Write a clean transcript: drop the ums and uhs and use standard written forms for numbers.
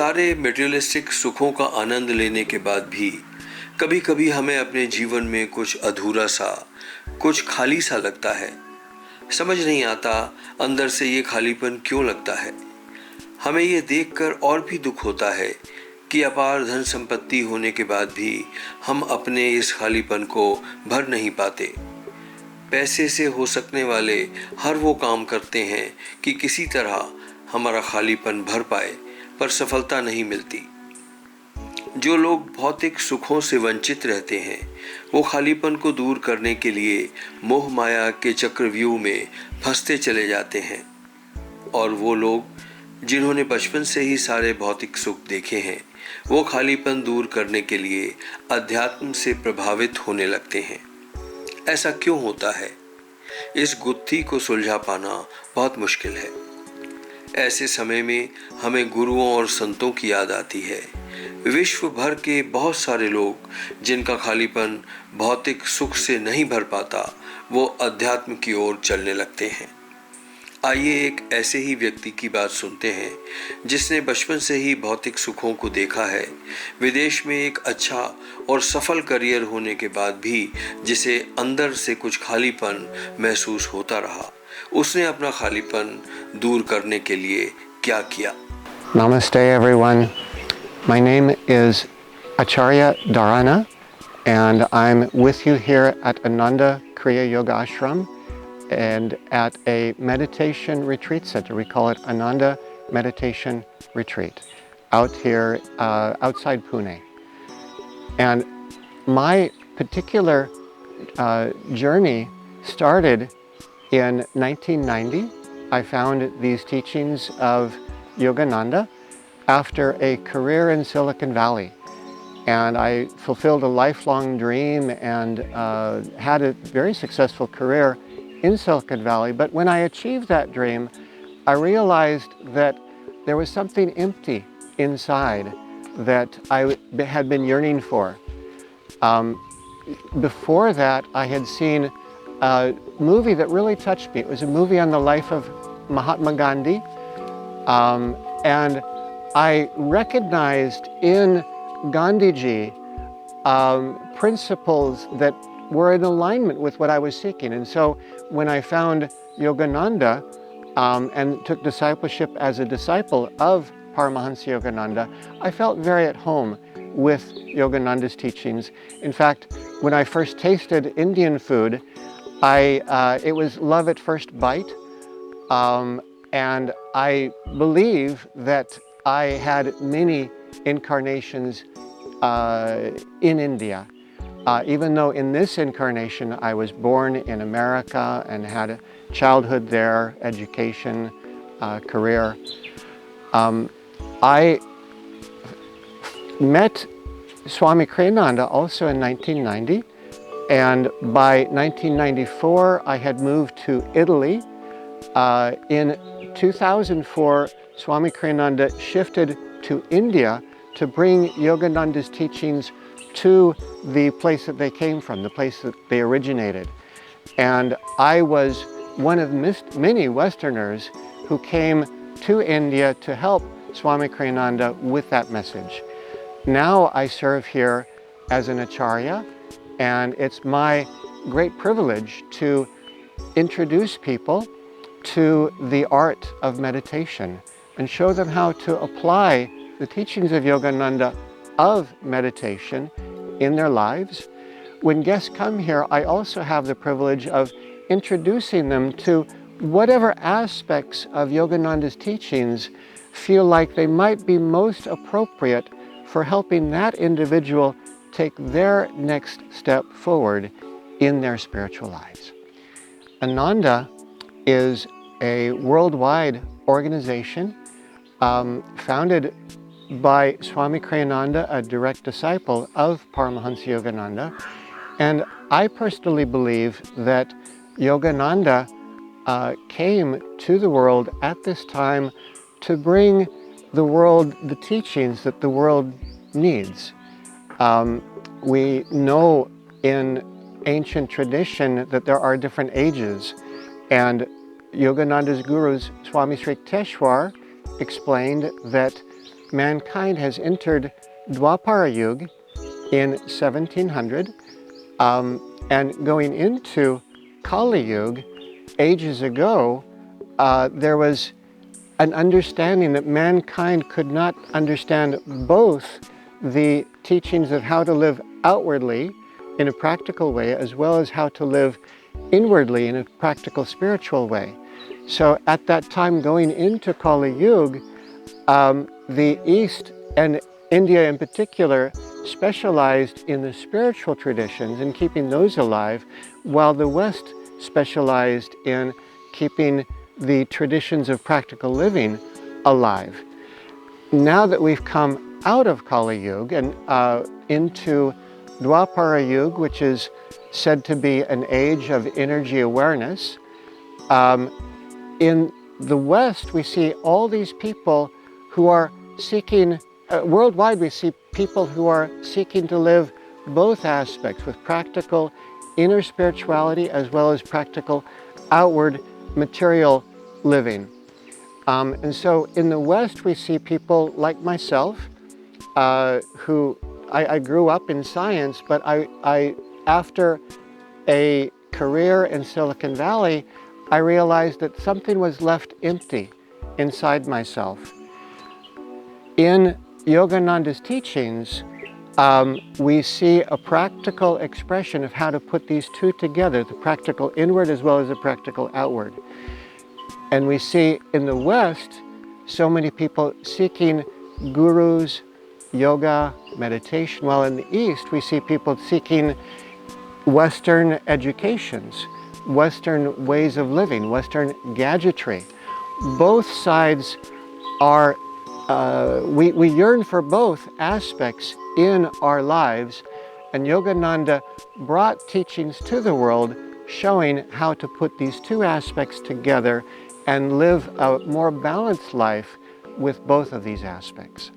सारे मटेरियलिस्टिक सुखों का आनंद लेने के बाद भी कभी कभी हमें अपने जीवन में कुछ अधूरा सा, कुछ खाली सा लगता है। समझ नहीं आता अंदर से ये खालीपन क्यों लगता है। हमें ये देखकर और भी दुख होता है कि अपार धन संपत्ति होने के बाद भी हम अपने इस खालीपन को भर नहीं पाते। पैसे से हो सकने वाले हर वो काम करते हैं कि किसी तरह हमारा खालीपन भर पाए, पर सफलता नहीं मिलती। जो लोग भौतिक सुखों से वंचित रहते हैं वो खालीपन को दूर करने के लिए मोह माया के चक्रव्यूह में फंसते चले जाते हैं, और वो लोग जिन्होंने बचपन से ही सारे भौतिक सुख देखे हैं वो खालीपन दूर करने के लिए अध्यात्म से प्रभावित होने लगते हैं। ऐसा क्यों होता है? इस गुत्थी को सुलझा पाना बहुत मुश्किल है। ऐसे समय में हमें गुरुओं और संतों की याद आती है। विश्व भर के बहुत सारे लोग जिनका खालीपन भौतिक सुख से नहीं भर पाता वो अध्यात्म की ओर चलने लगते हैं। आइए एक ऐसे ही व्यक्ति की बात सुनते हैं जिसने बचपन से ही भौतिक सुखों को देखा है। विदेश में एक अच्छा और सफल करियर होने के बाद भी जिसे अंदर से कुछ खालीपन महसूस होता रहा, उसने अपना खालीपन दूर करने के लिए क्या किया। Namaste everyone. My name is Acharya Dharana and I'm with you here at Ananda Kriya Yoga Ashram and at a meditation retreat center. We call it Ananda Meditation Retreat out here outside Pune. And my particular journey started in 1990. I found these teachings of Yogananda after a career in Silicon Valley. And I fulfilled a lifelong dream and had a very successful career in Silicon Valley. But when I achieved that dream, I realized that there was something empty inside that I had been yearning for. Before that, I had seen a movie that really touched me. It was a movie on the life of Mahatma Gandhi. And I recognized in Gandhiji principles that were in alignment with what I was seeking. And so when I found Yogananda and took discipleship as a disciple of Paramahansa Yogananda, I felt very at home with Yogananda's teachings. In fact, when I first tasted Indian food, it was love at first bite. And I believe that I had many incarnations in India. Even though in this incarnation I was born in America and had a childhood there, education, career. I met Swami Kriyananda also in 1990, and by 1994 I had moved to Italy. In 2004, Swami Kriyananda shifted to India to bring Yogananda's teachings to the place that they came from, the place that they originated. And I was one of many Westerners who came to India to help Swami Kriyananda with that message. Now I serve here as an Acharya, and it's my great privilege to introduce people to the art of meditation and show them how to apply the teachings of Yogananda of meditation in their lives. When guests come here, I also have the privilege of introducing them to whatever aspects of Yogananda's teachings feel like they might be most appropriate for helping that individual take their next step forward in their spiritual lives. Ananda is a worldwide organization founded by Swami Kriyananda, a direct disciple of Paramahansa Yogananda. And I personally believe that Yogananda came to the world at this time to bring the world the teachings that the world needs. We know in ancient tradition that there are different ages, and Yogananda's gurus, Swami Sri Yukteswar, explained that mankind has entered Dwapara Yuga in 1700, and going into Kali Yuga ages ago, there was an understanding that mankind could not understand both the teachings of how to live outwardly in a practical way, as well as how to live inwardly in a practical spiritual way. So at that time, going into Kali Yuga, the East and India in particular specialized in the spiritual traditions and keeping those alive, while the West specialized in keeping the traditions of practical living alive. Now that we've come out of Kali Yuga and into Dwapara Yuga, which is said to be an age of energy awareness, in the West we see all these people who are seeking, worldwide we see people who are seeking to live both aspects with practical inner spirituality as well as practical outward material living. And so in the West we see people like myself who I grew up in science, but I after a career in Silicon Valley, I realized that something was left empty inside myself. In Yogananda's teachings, we see a practical expression of how to put these two together, the practical inward as well as the practical outward. And we see in the West so many people seeking gurus, yoga, meditation, while in the East we see people seeking Western educations, Western ways of living, Western gadgetry. Both sides are, we yearn for both aspects in our lives, and Yogananda brought teachings to the world showing how to put these two aspects together and live a more balanced life with both of these aspects.